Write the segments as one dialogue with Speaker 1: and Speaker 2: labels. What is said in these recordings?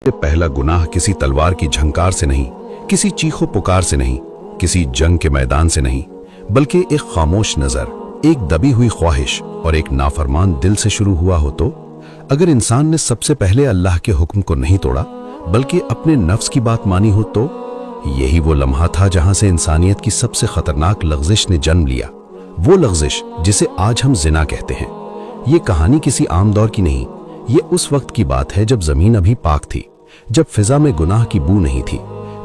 Speaker 1: ये पहला गुनाह किसी तलवार की झंकार से नहीं, किसी चीखो पुकार से नहीं, किसी जंग के मैदान से नहीं, बल्कि एक खामोश नजर, एक दबी हुई ख्वाहिश और एक नाफरमान दिल से शुरू हुआ हो। तो अगर इंसान ने सबसे पहले अल्लाह के हुक्म को नहीं तोड़ा बल्कि अपने नफ्स की बात मानी हो, तो यही वो लम्हा था जहां से इंसानियत की सबसे खतरनाक लग़ज़िश ने जन्म लिया। वो लग़ज़िश जिसे आज हम ज़िना कहते हैं। ये कहानी किसी आम दौर की नहीं, ये उस वक्त की बात है जब ज़मीन अभी पाक थी, जब फिजा में गुनाह की बू नहीं थी,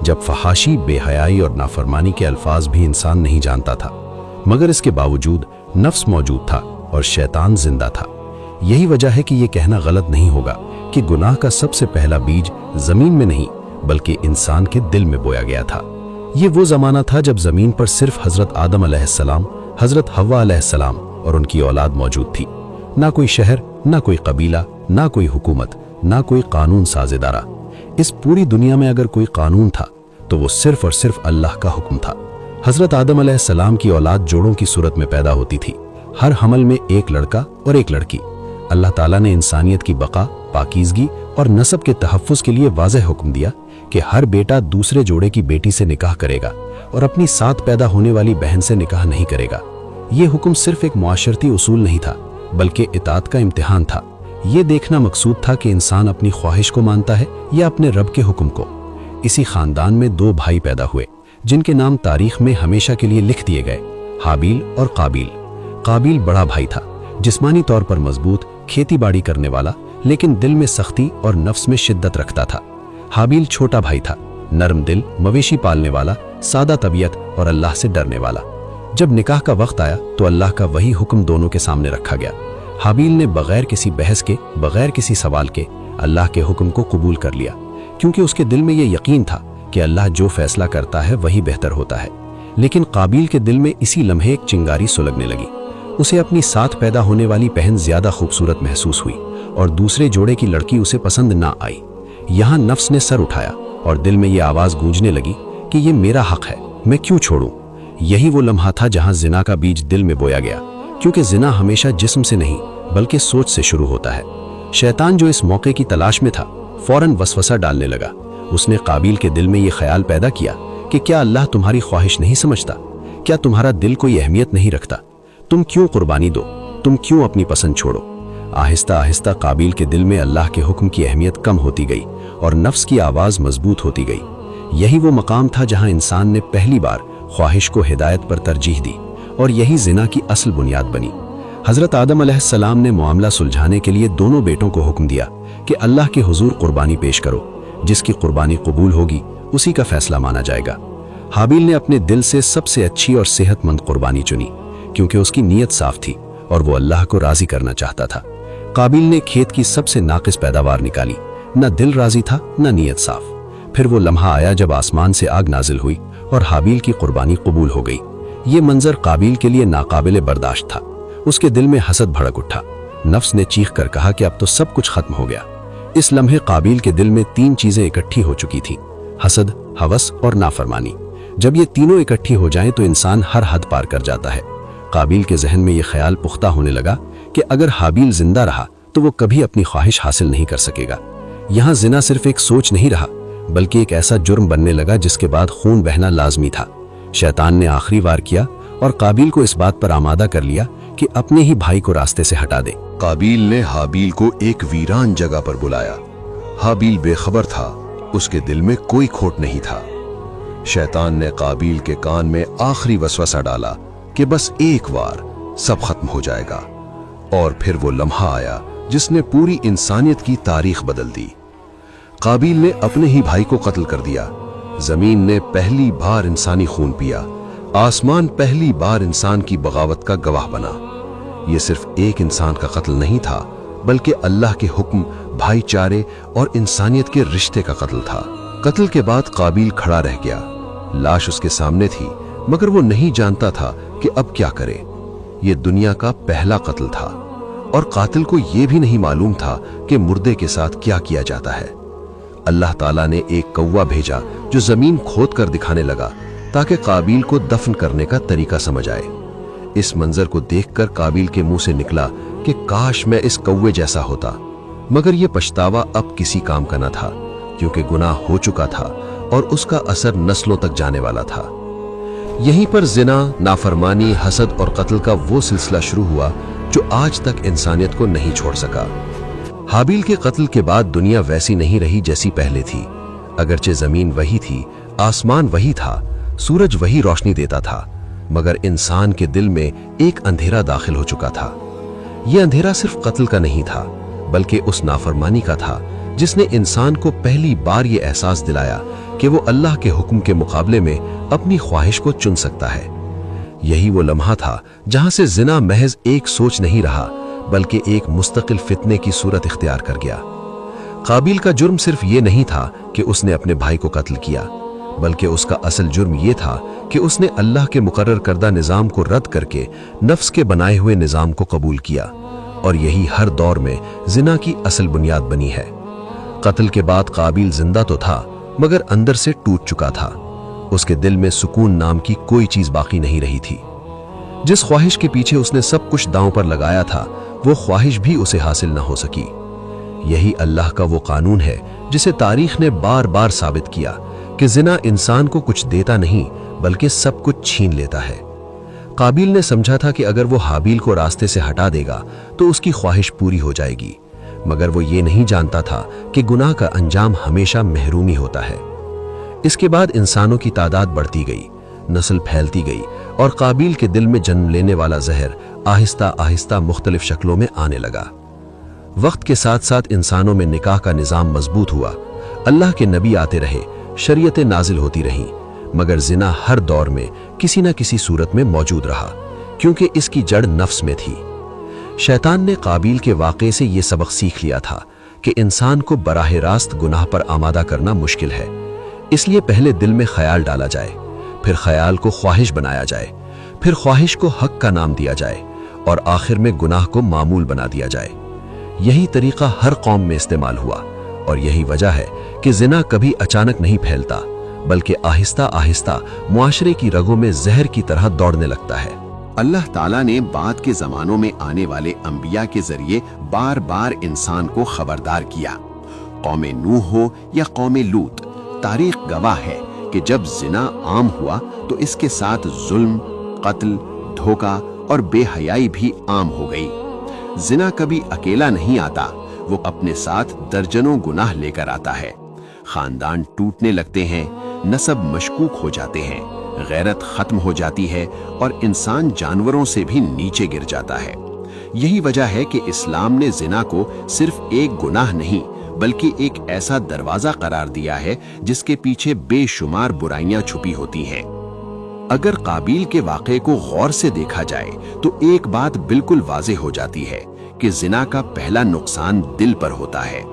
Speaker 1: जब फहाशी, बेहयाई और नाफरमानी के अल्फाज भी इंसान नहीं जानता था। मगर इसके बावजूद नफ्स मौजूद था और शैतान जिंदा था। यही वजह है कि ये कहना गलत नहीं होगा कि गुनाह का सबसे पहला बीज जमीन में नहीं बल्कि इंसान के दिल में बोया गया था। ये वो जमाना था जब जमीन पर सिर्फ हजरत आदम अलैहिस्सलाम, हजरत हव्वा अलैहिस्सलाम और उनकी औलाद मौजूद थी। ना कोई शहर, ना कोई कबीला, ना कोई हुकूमत, ना कोई कानून साजेदारा। इस पूरी दुनिया में अगर कोई कानून था तो वो सिर्फ और सिर्फ अल्लाह का हुक्म था। हजरत आदम अलैहिस्सलाम की औलाद जोड़ों की सूरत में पैदा होती थी, हर हमल में एक लड़का और एक लड़की। अल्लाह ताला ने इंसानियत की बका, पाकीज़गी और नस्ब के तहफ़्फ़ुज़ के लिए वाज़ेह हुक्म दिया कि हर बेटा दूसरे जोड़े की बेटी से निकाह करेगा और अपनी साथ पैदा होने वाली बहन से निकाह नहीं करेगा। ये हुक्म सिर्फ एक मुआशरती उसूल नहीं था बल्कि इताअत का इम्तिहान था। ये देखना मकसूद था कि इंसान अपनी ख्वाहिश को मानता है या अपने रब के हुक्म को। इसी खानदान में दो भाई पैदा हुए जिनके नाम तारीख में हमेशा के लिए लिख दिए गए, हाबील और काबील। काबील बड़ा भाई था, जिस्मानी तौर पर मजबूत, खेती बाड़ी करने वाला, लेकिन दिल में सख्ती और नफ्स में शिद्दत रखता था। हाबील छोटा भाई था, नरम दिल, मवेशी पालने वाला, सादा तबीयत और अल्लाह से डरने वाला। जब निकाह का वक्त आया तो अल्लाह का वही हुक्म दोनों के सामने रखा गया। हाबील ने बगैर किसी बहस के, बगैर किसी सवाल के अल्लाह के हुक्म को कबूल कर लिया, क्योंकि उसके दिल में ये यकीन था कि अल्लाह जो फैसला करता है वही बेहतर होता है। लेकिन काबील के दिल में इसी लम्हे एक चिंगारी सुलगने लगी। उसे अपनी साथ पैदा होने वाली बहन ज्यादा खूबसूरत महसूस हुई और दूसरे जोड़े की लड़की उसे पसंद ना आई। यहाँ नफ्स ने सर उठाया और दिल में ये आवाज गूंजने लगी कि ये मेरा हक है, मैं क्यों छोड़ूं। यही वो लम्हा था जहां जिना का बीज दिल में बोया गया, क्योंकि जिना हमेशा जिस्म से नहीं बल्कि सोच से शुरू होता है। शैतान जो इस मौके की तलाश में था फौरन वसवसा डालने लगा। उसने काबील के दिल में ये ख्याल पैदा किया कि क्या अल्लाह तुम्हारी ख्वाहिश नहीं समझता? क्या तुम्हारा दिल कोई अहमियत नहीं रखता? तुम क्यों कुर्बानी दो? तुम क्यों अपनी पसंद छोड़ो? आहिस्ता आहिस्ता काबील के दिल में अल्लाह के हुक्म की अहमियत कम होती गई और नफ्स की आवाज मजबूत होती गई। यही वो मकाम था जहां इंसान ने पहली बार ख्वाहिश को हिदायत पर तरजीह दी और यही जिना की असल बुनियाद बनी। हजरत आदम अलैहिस्सलाम ने मामला सुलझाने के लिए दोनों बेटों को हुक्म दिया कि अल्लाह के हुजूर कुर्बानी पेश करो, जिसकी कुर्बानी कबूल होगी उसी का फैसला माना जाएगा। हाबील ने अपने दिल से सबसे अच्छी और सेहतमंद कुर्बानी चुनी, क्योंकि उसकी नीयत साफ थी और वो अल्लाह को राजी करना चाहता था। काबील ने खेत की सबसे नाकिस पैदावार निकाली, न दिल राजी था न नीयत साफ। फिर वो लम्हा आया जब आसमान से आग नाजिल हुई और हाबील की कुर्बानी कबूल हो गई। ये मंजर काबील के लिए नाकाबिले बर्दाश्त था। उसके दिल में हसद भड़क उठा। नफ्स ने चीख कर कहा कि अब तो सब कुछ खत्म हो गया। इस लम्हे काबील के दिल में तीन चीजें इकट्ठी हो चुकी थीं, हसद, हवस और नाफरमानी। जब ये तीनों इकट्ठी हो जाएं तो इंसान हर हद पार कर जाता है। काबील के जहन में ये ख्याल पुख्ता होने लगा कि अगर हाबील जिंदा रहा तो वो कभी अपनी ख्वाहिश हासिल नहीं कर सकेगा। यहाँ जिना सिर्फ एक सोच नहीं रहा बल्कि एक ऐसा जुर्म बनने लगा जिसके बाद खून बहना लाजमी था। शैतान ने आखिरी वार किया और काबील को इस बात पर आमादा कर लिया कि अपने ही भाई को रास्ते से हटा दे।
Speaker 2: काबील ने हाबील को एक वीरान जगह पर बुलाया। हाबील बेखबर था, उसके दिल में कोई खोट नहीं था। शैतान ने काबील के कान में आखिरी वसवसा डाला कि बस एक बार सब खत्म हो जाएगा। और फिर वो लम्हा आया जिसने पूरी इंसानियत की तारीख बदल दी। काबील ने अपने ही भाई को कत्ल कर दिया। जमीन ने पहली बार इंसानी खून पिया। आसमान पहली बार इंसान की बगावत का गवाह बना। ये सिर्फ एक इंसान का कत्ल नहीं था बल्कि अल्लाह के हुक्म, भाईचारे और इंसानियत के रिश्ते का कत्ल था। कत्ल के बाद काबील खड़ा रह गया। लाश उसके सामने थी मगर वो नहीं जानता था कि अब क्या करे। ये दुनिया का पहला कत्ल था और कातिल को यह भी नहीं मालूम था कि मुर्दे के साथ क्या किया जाता है। अल्लाह ताला ने एक कौवा भेजा जो जमीन खोद कर दिखाने लगा ताकि काबील को दफन करने का तरीका समझ आए। इस मंजर को देखकर काबील के मुंह से निकला कि काश मैं इस कौवे जैसा होता, मगर यह पछतावा अब किसी काम का न था। क्योंकि गुनाह हो चुका था और उसका असर नस्लों तक जाने वाला था। यहीं पर जिना, नाफरमानी, हसद और कत्ल का वो सिलसिला शुरू हुआ जो आज तक इंसानियत को नहीं छोड़ सका। हाबील के कत्ल के बाद दुनिया वैसी नहीं रही जैसी पहले थी। अगरचे जमीन वही थी, आसमान वही था, सूरज वही रोशनी देता था, मगर इंसान के दिल में एक अंधेरा दाखिल हो चुका था। यह अंधेरा सिर्फ कत्ल का नहीं था, बल्कि उस नाफरमानी का था जिसने इंसान को पहली बार यह एहसास दिलाया कि वो अल्लाह के हुक्म के मुकाबले में अपनी ख्वाहिश को चुन सकता है। यही वो लम्हा था जहां से जिना महज एक सोच नहीं रहा, बल्कि एक मुस्तकिल फितने की सूरत इख्तियार कर गया। काबिल का जुर्म सिर्फ ये नहीं था कि उसने अपने भाई को कत्ल किया, बल्कि उसका असल जुर्म ये था कि उसने अल्लाह के मुकर्रर करदा निज़ाम को रद्द करके नफ्स के बनाए हुए निज़ाम को कबूल किया। और यही हर दौर में जिना की असल बुनियाद बनी है। कत्ल के बाद काबिल जिंदा तो था, मगर अंदर से टूट चुका था। उसके दिल में सुकून नाम की कोई चीज बाकी नहीं रही थी। जिस ख्वाहिश के पीछे उसने सब कुछ दांव पर लगाया था, वो ख्वाहिश भी उसे हासिल न हो सकी। यही अल्लाह का वो कानून है जिसे तारीख ने बार बार साबित किया कि जिना इंसान को कुछ देता नहीं, बल्कि सब कुछ छीन लेता है। काबिल ने समझा था कि अगर वो हाबील को रास्ते से हटा देगा तो उसकी ख्वाहिश पूरी हो जाएगी, मगर वो ये नहीं जानता था कि गुनाह का अंजाम हमेशा महरूमी होता है। इसके बाद इंसानों की तादाद बढ़ती गई, नस्ल फैलती गई और काबिल के दिल में जन्म लेने वाला जहर आहिस्ता आहिस्ता मुख्तलिफ शक्लों में आने लगा। वक्त के साथ साथ इंसानों में निकाह का निज़ाम मजबूत हुआ, अल्लाह के नबी आते रहे, शरीयतें नाजिल होती रहीं, मगर जिना हर दौर में किसी न किसी सूरत में मौजूद रहा, क्योंकि इसकी जड़ नफ्स में थी। शैतान ने काबिल के वाक़े से ये सबक सीख लिया था कि इंसान को बराह रास्त गुनाह पर आमादा करना मुश्किल है। इसलिए पहले दिल में ख्याल डाला जाए, फिर ख्याल को ख्वाहिश बनाया जाए, फिर ख्वाहिश को हक का नाम दिया जाए और आखिर में गुनाह को मामूल बना दिया जाए। यही तरीका हर कौम में इस्तेमाल हुआ और यही वजह है कि जिना कभी अचानक नहीं फैलता, बल्कि आहिस्ता आहिस्ता मुआशरे की रगों में जहर की तरह दौड़ने लगता है।
Speaker 1: अल्लाह ताला ने बाद के जमानों में आने वाले अंबिया के जरिए बार बार इंसान को खबरदार किया। कौमे नूह हो या कौमे लूत, तारीख गवाह है कि जब जिना आम हुआ तो इसके साथ जुल्म, कत्ल, धोखा और बेहयाई भी आम हो गई। जिना कभी अकेला नहीं आता, वो अपने साथ दर्जनों गुनाह लेकर आता है। खानदान टूटने लगते हैं, नसब मशकूक हो जाते हैं, गैरत खत्म हो जाती है और इंसान जानवरों से भी नीचे गिर जाता है। यही वजह है कि इस्लाम ने जिना को सिर्फ एक गुनाह नहीं, बल्कि एक ऐसा दरवाजा करार दिया है जिसके पीछे बेशुमार बुराइयां छुपी होती हैं। अगर काबिल के वाक़े को गौर से देखा जाए तो एक बात बिल्कुल वाज़ेह हो जाती है कि जिना का पहला नुकसान दिल पर होता है।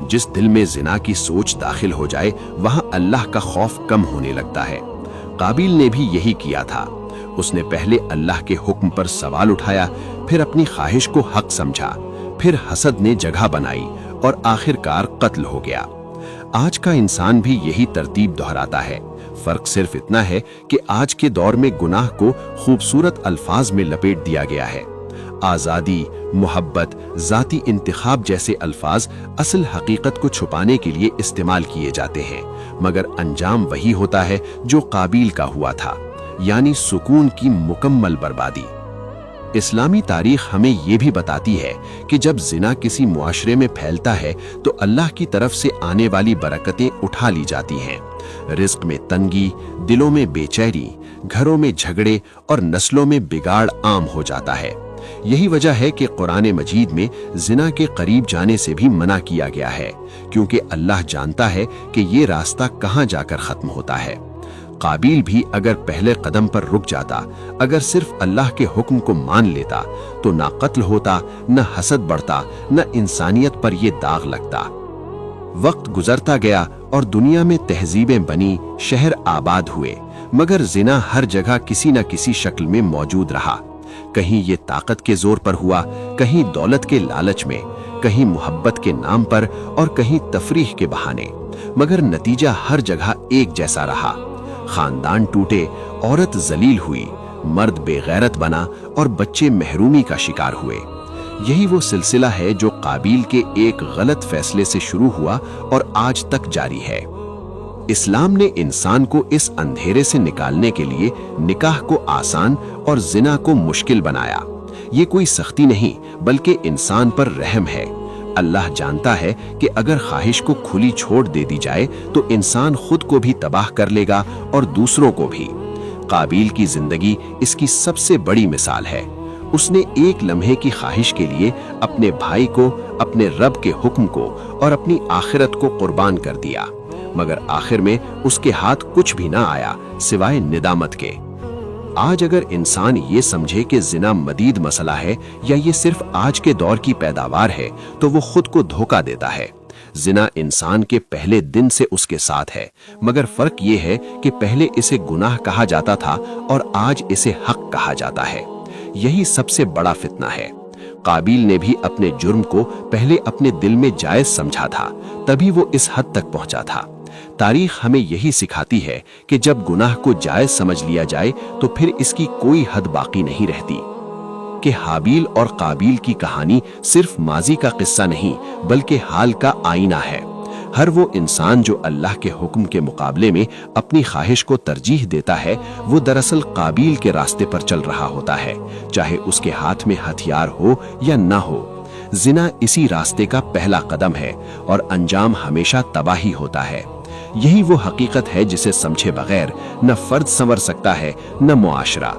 Speaker 1: जिस दिल में जिना की सोच दाखिल हो जाए, वहां अल्लाह का खौफ कम होने लगता है। काबिल ने भी यही किया था। उसने पहले अल्लाह के हुक्म पर सवाल उठाया, फिर अपनी ख्वाहिश को हक समझा, फिर हसद ने जगह बनाई और आखिरकार कत्ल हो गया। आज का इंसान भी यही तरतीब दोहराता है। फर्क सिर्फ इतना है कि आज के दौर में गुनाह को खूबसूरत अल्फाज में लपेट दिया गया है। आज़ादी, मोहब्बत, जाती इंतिखाब जैसे अल्फाज असल हकीकत को छुपाने के लिए इस्तेमाल किए जाते हैं, मगर अंजाम वही होता है जो काबिल का हुआ था, यानी सुकून की मुकम्मल बर्बादी। इस्लामी तारीख हमें यह भी बताती है कि जब जिना किसी मुआशरे में फैलता है तो अल्लाह की तरफ से आने वाली बरकतें उठा ली जाती हैं। रिज्क में तंगी, दिलों में बेचैनी, घरों में झगड़े और नस्लों में बिगाड़ आम हो जाता है। यही वजह है कि कुरान मजीद में जिना के करीब जाने से भी मना किया गया है, क्योंकि अल्लाह जानता है कि ये रास्ता कहाँ जाकर खत्म होता है। काबिल भी अगर पहले कदम पर रुक जाता, अगर सिर्फ अल्लाह के हुक्म को मान लेता, तो ना कत्ल होता, न हसद बढ़ता, न इंसानियत पर यह दाग लगता। वक्त गुजरता गया और दुनिया में तहजीबें बनी, शहर आबाद हुए, मगर जिना हर जगह किसी न किसी शक्ल में मौजूद रहा। कहीं ये ताकत के जोर पर हुआ, कहीं दौलत के लालच में, कहीं मोहब्बत के नाम पर और कहीं तफरीह के बहाने, मगर नतीजा हर जगह एक जैसा रहा। खानदान टूटे, औरत जलील हुई, मर्द बेगैरत बना और बच्चे महरूमी का शिकार हुए।
Speaker 2: यही वो सिलसिला है जो काबिल के एक गलत फैसले से शुरू हुआ और आज तक जारी है। इस्लाम ने इंसान को इस अंधेरे से निकालने के लिए निकाह को आसान और जिना को मुश्किल बनाया। ये कोई सख्ती नहीं बल्कि इंसान पर रहम है। अल्लाह जानता है कि अगर ख्वाहिश को खुली छोड़ दे दी जाए तो इंसान खुद को भी तबाह कर लेगा और दूसरों को भी। काबिल की जिंदगी इसकी सबसे बड़ी मिसाल है। उसने एक लम्हे की ख्वाहिश के लिए अपने भाई को, अपने रब के हुक्म को और अपनी आखिरत को कुर्बान कर दिया, मगर आखिर में उसके हाथ कुछ भी ना आया सिवाय निदामत के। आज अगर इंसान ये समझे कि जिना मदीद मसला है या ये सिर्फ आज के दौर की पैदावार है तो वो खुद को धोखा देता है। जिना इंसान के पहले दिन से उसके साथ है, मगर फर्क ये है कि पहले इसे गुनाह कहा जाता था और आज इसे हक कहा जाता है। यही सबसे बड़ा फितना है। काबिल ने भी अपने जुर्म को पहले अपने दिल में जायज समझा था, तभी वो इस हद तक पहुंचा था। तारीख हमें यही सिखाती है कि जब गुनाह को जायज समझ लिया जाए तो फिर इसकी कोई हद बाकी नहीं रहती। कि हाबील और काबिल की कहानी सिर्फ माजी का किस्सा नहीं बल्कि हाल का आईना है। हर वो इंसान जो अल्लाह के हुक्म के मुकाबले में अपनी ख्वाहिश को तरजीह देता है वो दरअसल काबिल के रास्ते पर चल रहा होता है, चाहे उसके हाथ में हथियार हो या ना हो। जिना इसी रास्ते का पहला कदम है और अंजाम हमेशा तबाही होता है। यही वो हकीकत है जिसे समझे बगैर न फर्द संवर सकता है न मुआशरा।